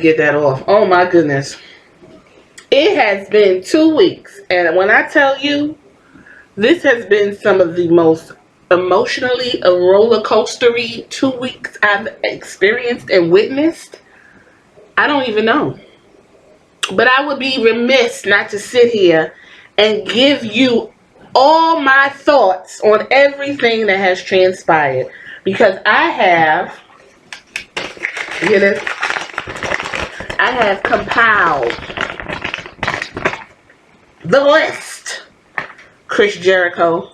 get that off. Oh my goodness. It has been 2 weeks. And when I tell you, this has been some of the most emotionally a roller coastery 2 weeks I've experienced and witnessed. I don't even know. But I would be remiss not to sit here and give you all my thoughts on everything that has transpired. Because I have, you know, I have compiled the list. Chris Jericho.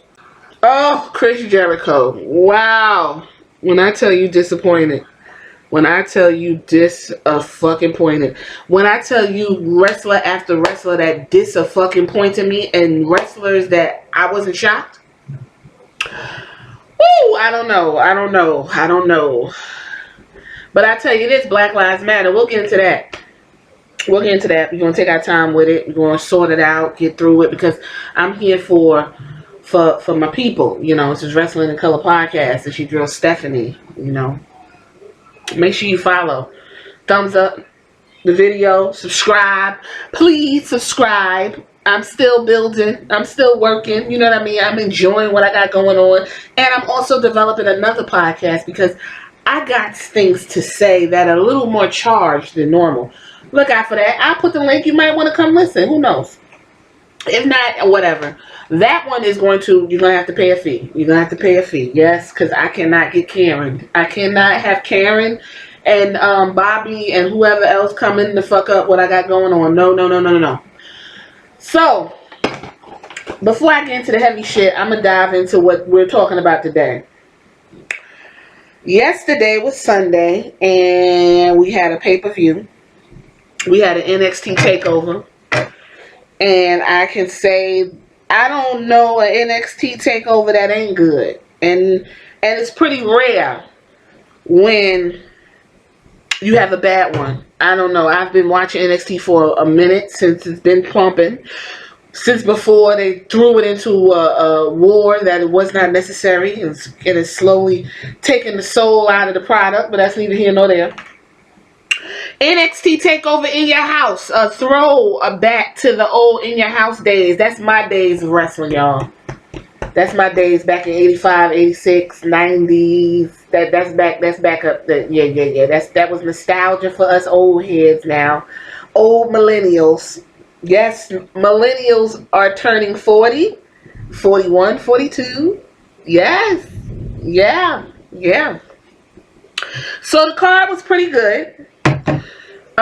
Oh, Chris Jericho. Wow. When I tell you disappointed. When I tell you fucking pointed. When I tell you wrestler after wrestler that fucking pointed me and wrestlers that I wasn't shocked. Woo, I don't know. But I tell you this, Black Lives Matter. We'll get into that. We're going to take our time with it. We're going to sort it out, get through it, because I'm here for my people. You know, this is Wrestling in Color Podcast. It's your girl Stephanie, you know. Make sure you follow. Thumbs up the video. Subscribe. Please subscribe. I'm still building. I'm still working. You know what I mean? I'm enjoying what I got going on. And I'm also developing another podcast because I got things to say that are a little more charged than normal. Look out for that. I'll put the link. You might want to come listen. Who knows? If not, whatever. That one is you're going to have to pay a fee. You're going to have to pay a fee. Yes, because I cannot get Karen. I cannot have Karen and Bobby and whoever else coming to fuck up what I got going on. No. So, before I get into the heavy shit, I'm going to dive into what we're talking about today. Yesterday was Sunday, and we had a pay-per-view. We had an NXT takeover. And I can say, I don't know an NXT takeover that ain't good. And it's pretty rare when you have a bad one. I don't know. I've been watching NXT for a minute since it's been pumping. Since before they threw it into a war that it was not necessary. And it is slowly taking the soul out of the product. But that's neither here nor there. NXT takeover in your house. A throw back to the old in your house days. That's my days of wrestling, y'all. That's my days back in 85, 86, 90s. That's back up. Yeah. That was nostalgia for us old heads now. Old millennials. Yes, millennials are turning 40, 41, 42. Yes. Yeah. So the card was pretty good.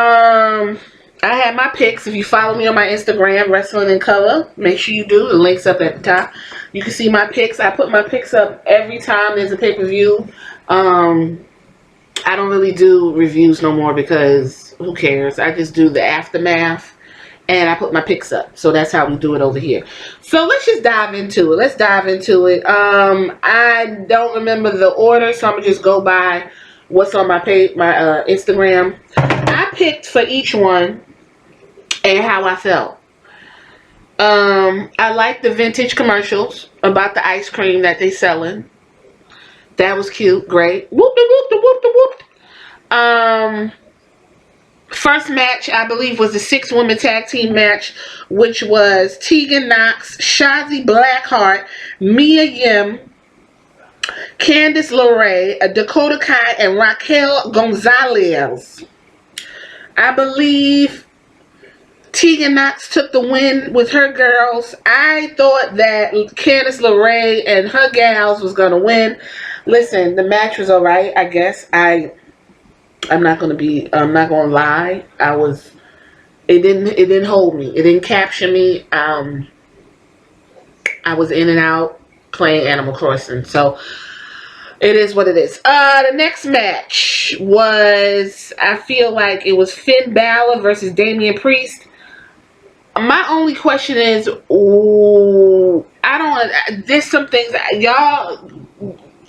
I had my picks. If you follow me on my Instagram, Wrestling in Color, make sure you do. The link's up at the top. You can see my picks. I put my picks up every time there's a pay-per-view. I don't really do reviews no more because who cares? I just do the aftermath and I put my picks up. So that's how we do it over here. So let's just dive into it. I don't remember the order, so I'm going to just go by what's on my page, my Instagram. I picked for each one and how I felt. I like the vintage commercials about the ice cream that they selling. That was cute, great. Whoop. First match, I believe, was the 6-woman tag team match, which was Tegan Knox, Shotzi Blackheart, Mia Yim, Candice LeRae, Dakota Kai, and Raquel Gonzalez. I believe Tegan Knox took the win with her girls. I thought that Candice LeRae and her gals was going to win. Listen, the match was alright, I guess. I'm not going to lie. It didn't hold me. It didn't capture me. I was in and out playing Animal Crossing. So, it is what it is. The next match was, I feel like it was Finn Balor versus Damian Priest. My only question is, there's some things, y'all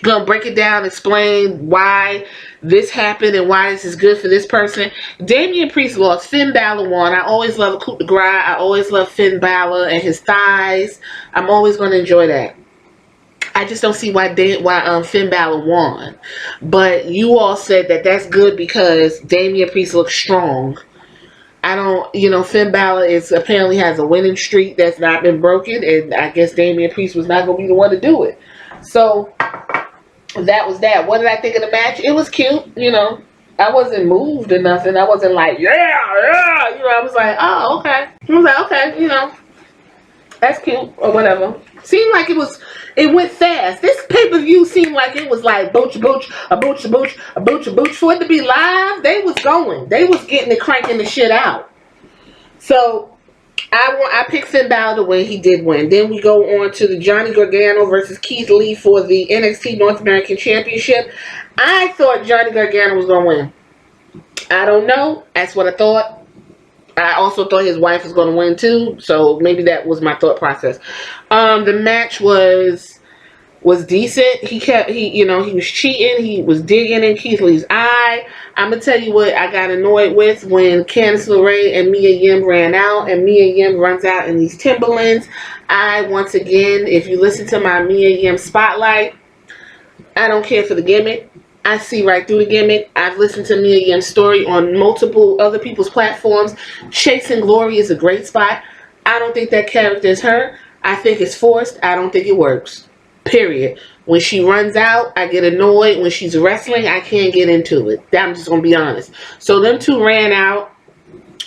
gonna break it down, explain why this happened and why this is good for this person. Damian Priest lost. Finn Balor won. I always love a coup de grace. I always love Finn Balor and his thighs. I'm always going to enjoy that. I just don't see why Finn Balor won. But you all said that that's good because Damian Priest looks strong. I don't, Finn Balor apparently has a winning streak that's not been broken, and I guess Damian Priest was not going to be the one to do it. So that was that. What did I think of the match? It was cute, I wasn't moved or nothing. I wasn't like, yeah, I was like, oh, okay. I was like, okay, that's cute or whatever. Seemed like it went fast. This pay-per-view seemed like it was like booch, a booch, a booch, a booch, a booch. For it to be live, they was going. They was getting it, cranking the shit out. So I picked Finn Balor to win. He did win. Then we go on to the Johnny Gargano versus Keith Lee for the NXT North American Championship. I thought Johnny Gargano was going to win. I don't know. That's what I thought. I also thought his wife was going to win too, so maybe that was my thought process. The match was decent. He was cheating. He was digging in Keith Lee's eye. I'm gonna tell you what I got annoyed with when Candice LeRae and Mia Yim ran out, and Mia Yim runs out in these Timberlands. Once again, if you listen to my Mia Yim spotlight, I don't care for the gimmick. I see right through the gimmick. I've listened to Mia Yim's story on multiple other people's platforms. Chasing Glory is a great spot. I don't think that character is her. I think it's forced. I don't think it works. Period. When she runs out, I get annoyed. When she's wrestling, I can't get into it. I'm just going to be honest. So them two ran out.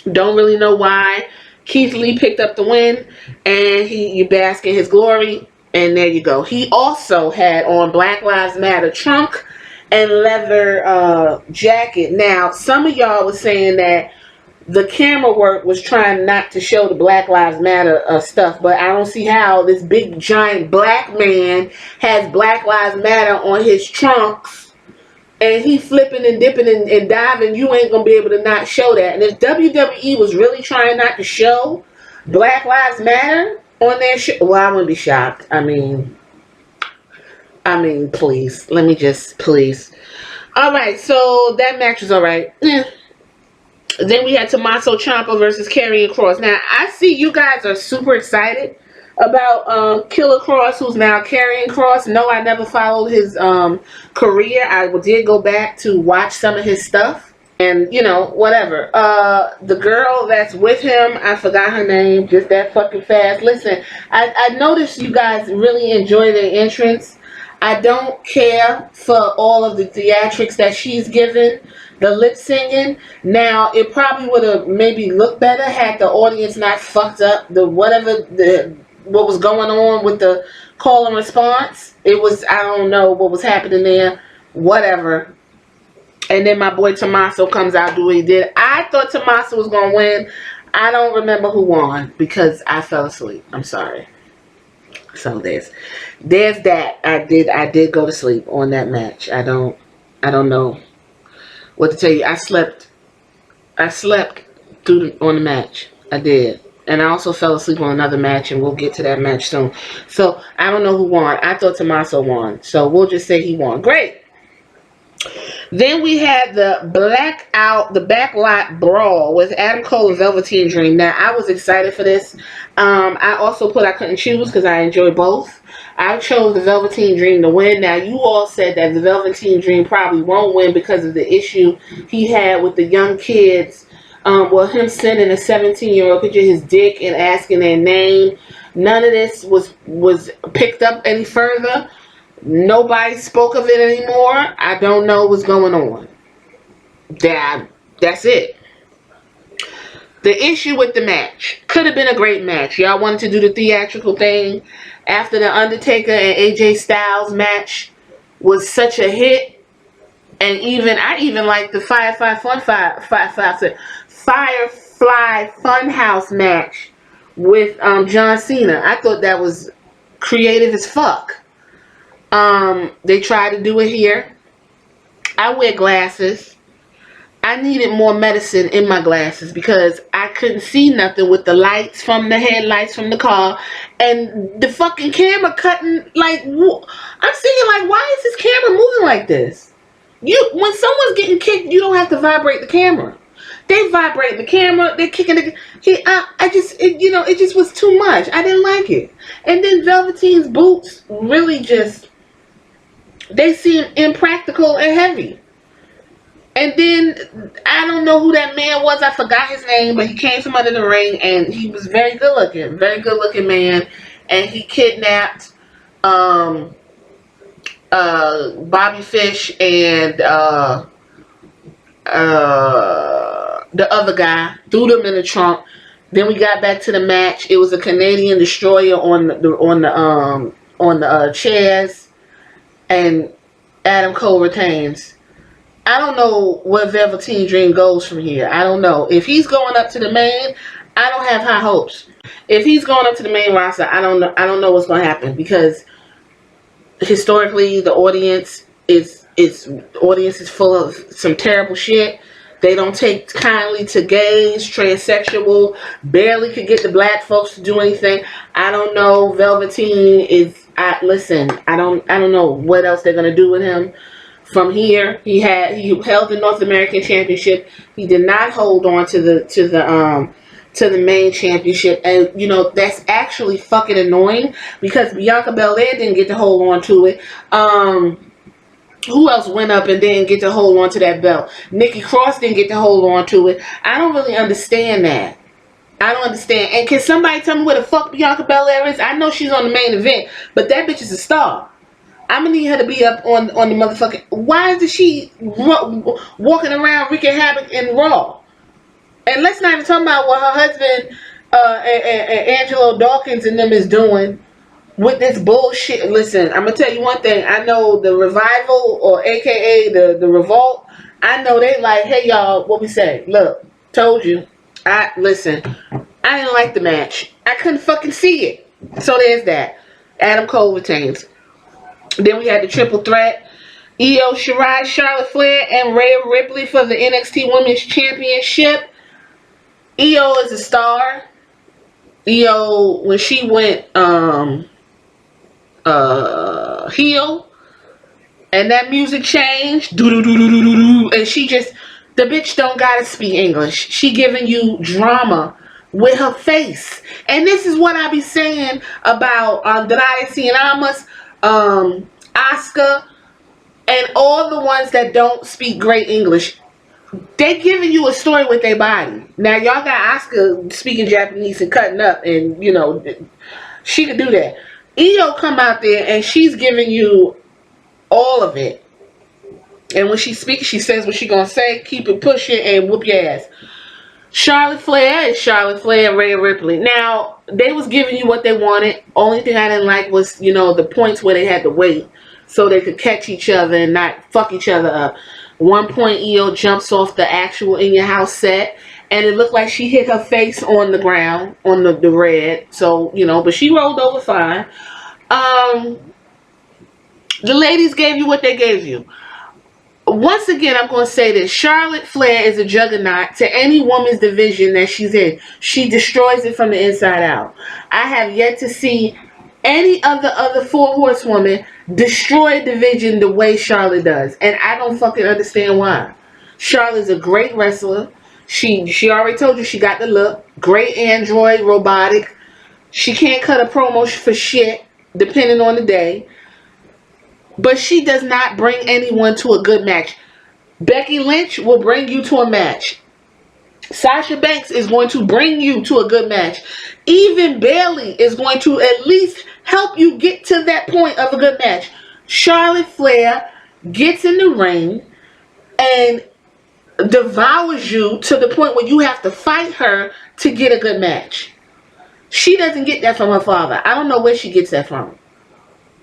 Don't really know why. Keith Lee picked up the win. And you bask in his glory. And there you go. He also had on Black Lives Matter trunk and leather jacket. Now, some of y'all was saying that the camera work was trying not to show the Black Lives Matter stuff, but I don't see how this big giant black man has Black Lives Matter on his trunks and he flipping and dipping and diving. You ain't gonna be able to not show that. And if WWE was really trying not to show Black Lives Matter on their show, well, I wouldn't be shocked. I mean, please. Let me just, please. Alright, so that match was alright. Then we had Tommaso Ciampa versus Karrion Kross. Now, I see you guys are super excited about Killer Kross, who's now Karrion Kross. No, I never followed his career. I did go back to watch some of his stuff. And, whatever. The girl that's with him, I forgot her name just that fucking fast. Listen, I noticed you guys really enjoy their entrance. I don't care for all of the theatrics that she's given, the lip singing. Now, it probably would have maybe looked better had the audience not fucked up what was going on with the call and response. It was, I don't know what was happening there. Whatever. And then my boy Tommaso comes out, do what he did. I thought Tommaso was going to win. I don't remember who won because I fell asleep. I'm sorry. So there's that. I did go to sleep on that match. I don't know what to tell you. I slept on the match. I did. And I also fell asleep on another match, and we'll get to that match soon. So I don't know who won. I thought Tommaso won. So we'll just say he won. Great. Then we had the backlot brawl with Adam Cole and Velveteen Dream. Now, I was excited for this. I also I couldn't choose because I enjoy both. I chose the Velveteen Dream to win. Now, you all said that the Velveteen Dream probably won't win because of the issue he had with the young kids. Him sending a 17-year-old picture of his dick and asking their name. None of this was picked up any further. Nobody spoke of it anymore. I don't know what's going on. That's it. The issue with the match. Could have been a great match. Y'all wanted to do the theatrical thing after the Undertaker and AJ Styles match was such a hit. And I even like the Firefly Funhouse match with John Cena. I thought that was creative as fuck. They tried to do it here. I wear glasses. I needed more medicine in my glasses because I couldn't see nothing with the lights from the headlights from the car and the fucking camera cutting. Like, I'm thinking, like, why is this camera moving like this? When someone's getting kicked, you don't have to vibrate the camera. They vibrate the camera. They kicking the. It just was too much. I didn't like it. And then Velveteen's boots really just, they seem impractical and heavy. And then I don't know who that man was. I forgot his name, but he came from under the ring, and he was very good looking man, and he kidnapped Bobby Fish and the other guy, threw them in the trunk. Then we got back to the match. It was a Canadian destroyer on the chairs, and Adam Cole retains. I don't know where Velveteen Dream goes from here. I don't know. If he's going up to the main, I don't have high hopes. If he's going up to the main roster, I don't know. I don't know what's going to happen, because historically the audience is full of some terrible shit. They don't take kindly to gays, transsexual, barely could get the black folks to do anything. I don't know. Velveteen is, listen, I don't know what else they're gonna do with him from here. He held the North American Championship. He did not hold on to the main championship, and that's actually fucking annoying, because Bianca Belair didn't get to hold on to it. Who else went up and didn't get to hold on to that belt? Nikki Cross didn't get to hold on to it. I don't really understand that. I don't understand. And can somebody tell me where the fuck Bianca Belair is? I know she's on the main event, but that bitch is a star. I'm gonna need her to be up on the motherfucking. Why is she walking around wreaking havoc in Raw? And let's not even talk about what her husband and Angelo Dawkins and them is doing with this bullshit. Listen, I'm gonna tell you one thing. I know the Revival, or AKA the Revolt. I know they like, hey y'all, what we say? Look, told you. Listen. I didn't like the match. I couldn't fucking see it. So there's that. Adam Cole retains. Then we had the triple threat: Io Shirai, Charlotte Flair, and Rhea Ripley for the NXT Women's Championship. Io is a star. Io, when she went heel, and that music changed, and she just, the bitch don't gotta speak English. She giving you drama with her face. And this is what I be saying about Andrade Cien Almas, Asuka, and all the ones that don't speak great English. They giving you a story with their body. Now y'all got Asuka speaking Japanese and cutting up, and she could do that. Io come out there and she's giving you all of it. And when she speaks, she says what she gonna say. Keep it pushing and whoop your ass. Charlotte Flair is Charlotte Flair and Rhea Ripley. Now, they was giving you what they wanted. Only thing I didn't like was, the points where they had to wait so they could catch each other and not fuck each other up. One point, Io jumps off the actual In Your House set, and it looked like she hit her face on the ground, on the red. So, but she rolled over fine. The ladies gave you what they gave you. Once again, I'm going to say this. Charlotte Flair is a juggernaut to any woman's division that she's in. She destroys it from the inside out. I have yet to see any of the other four horsewomen destroy a division the way Charlotte does. And I don't fucking understand why. Charlotte's a great wrestler. She already told you she got the look. Great android, robotic. She can't cut a promo for shit, depending on the day. But she does not bring anyone to a good match. Becky Lynch will bring you to a match. Sasha Banks is going to bring you to a good match. Even Bayley is going to at least help you get to that point of a good match. Charlotte Flair gets in the ring and devours you to the point where you have to fight her to get a good match. She doesn't get that from her father. I don't know where she gets that from.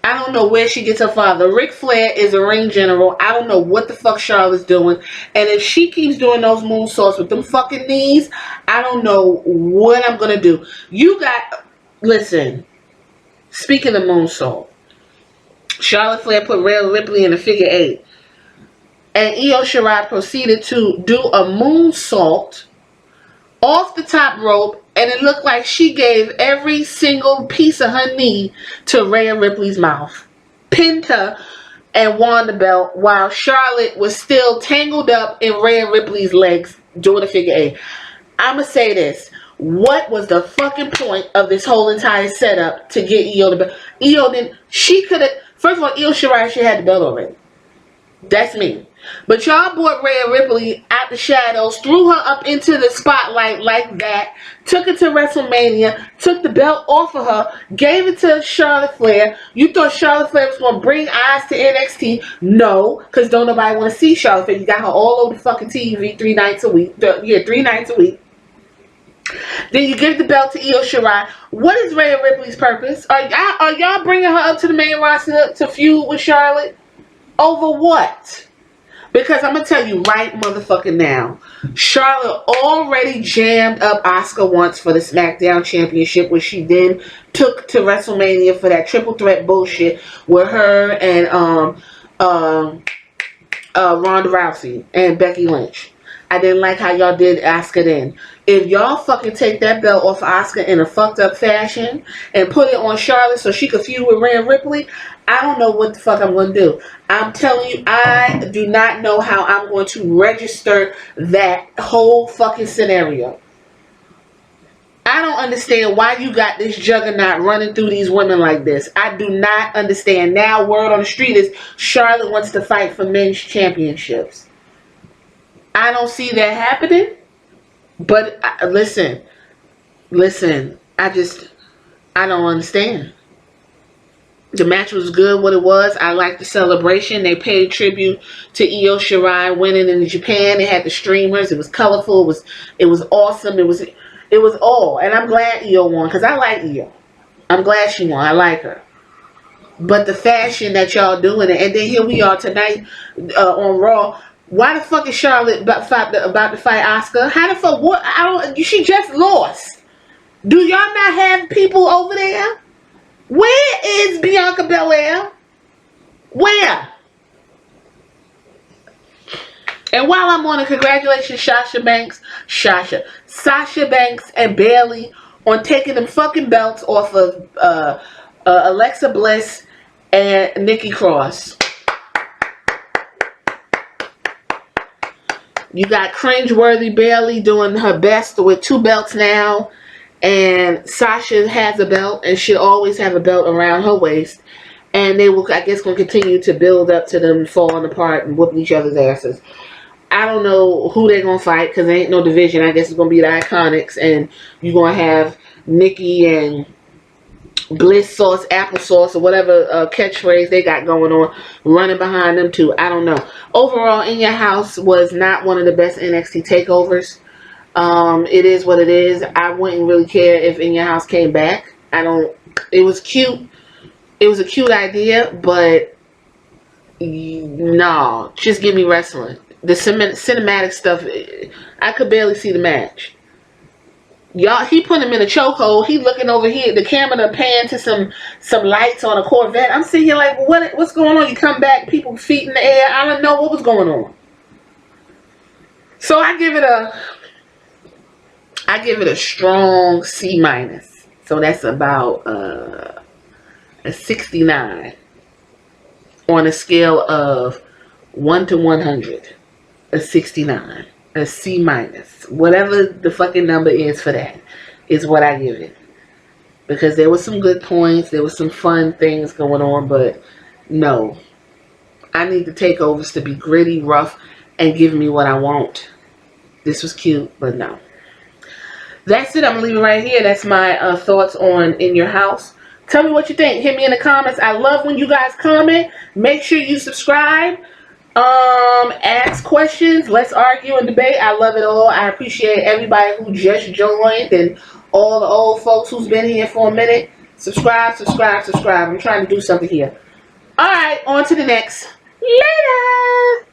I don't know where she gets her father. Ric Flair is a ring general. I don't know what the fuck Charlotte's doing. And if she keeps doing those moonsaults with them fucking knees, I don't know what I'm going to do. Listen, speaking of moonsault, Charlotte Flair put Rhea Ripley in a figure 8. And Io Shirai proceeded to do a moonsault off the top rope, and it looked like she gave every single piece of her knee to Rhea Ripley's mouth. Pinned her and won the belt while Charlotte was still tangled up in Rhea Ripley's legs doing a figure eight. I'ma say this. What was the fucking point of this whole entire setup to get Io the belt? Io then she could have. First of all, Io Shirai she had the belt already. That's me. But y'all brought Rhea Ripley out the shadows, threw her up into the spotlight like that, took her to WrestleMania, took the belt off of her, gave it to Charlotte Flair. You thought Charlotte Flair was going to bring eyes to NXT? No, because don't nobody want to see Charlotte Flair. You got her all over the fucking TV 3 nights a week. 3 nights a week. Then you give the belt to Io Shirai. What is Rhea Ripley's purpose? Are y'all bringing her up to the main roster to feud with Charlotte? Over what? Because I'm going to tell you right motherfucking now. Charlotte already jammed up Asuka once for the SmackDown Championship, which she then took to WrestleMania for that triple threat bullshit with her and Ronda Rousey and Becky Lynch. I didn't like how y'all did Asuka then. If y'all fucking take that belt off Asuka in a fucked up fashion and put it on Charlotte so she could feud with Rhea Ripley, I don't know what the fuck I'm going to do. I'm telling you, I do not know how I'm going to register that whole fucking scenario. I don't understand why you got this juggernaut running through these women like this. I do not understand. Now word on the street is Charlotte wants to fight for men's championships. I don't see that happening. But listen, I don't understand. The match was good, what it was. I liked the celebration. They paid tribute to Io Shirai winning in Japan. They had the streamers. It was colorful. It was awesome. It was all. And I'm glad Io won because I like Io. I'm glad she won. I like her. But the fashion that y'all doing it, and then here we are tonight on Raw. Why the fuck is Charlotte about to fight Asuka? How the fuck? What? She just lost. Do y'all not have people over there? Where is Bianca Belair? Where? And while I'm on it, congratulations, Sasha Banks and Bayley on taking them fucking belts off of Alexa Bliss and Nikki Cross. You got cringeworthy Bayley doing her best with 2 belts now. And Sasha has a belt and she'll always have a belt around her waist. And they will, I guess, going to continue to build up to them falling apart and whooping each other's asses. I don't know who they're going to fight because there ain't no division. I guess it's going to be the Iconics. And you're going to have Nikki and Bliss sauce, applesauce, or whatever catchphrase they got going on running behind them too. I don't know. Overall, In Your House was not one of the best NXT takeovers. It is what it is. I wouldn't really care if In Your House came back. It was cute. It was a cute idea, but no, just give me wrestling. The cinematic stuff, I could barely see the match. Y'all, he put him in a chokehold. He looking over here. The camera pan to some lights on a Corvette. I'm sitting here like, what's going on? You come back, people feet in the air. I don't know what was going on. So I give it a strong C-. So that's about a 69 on a scale of 1 to 100. A 69. A C-. Whatever the fucking number is for that is what I give it. Because there was some good points. There was some fun things going on. But no. I need the takeovers to be gritty, rough, and give me what I want. This was cute, but no. That's it. I'm going to leave it right here. That's my thoughts on In Your House. Tell me what you think. Hit me in the comments. I love when you guys comment. Make sure you subscribe. Ask questions. Let's argue and debate. I love it all. I appreciate everybody who just joined and all the old folks who's been here for a minute. Subscribe. I'm trying to do something here. Alright, on to the next. Later.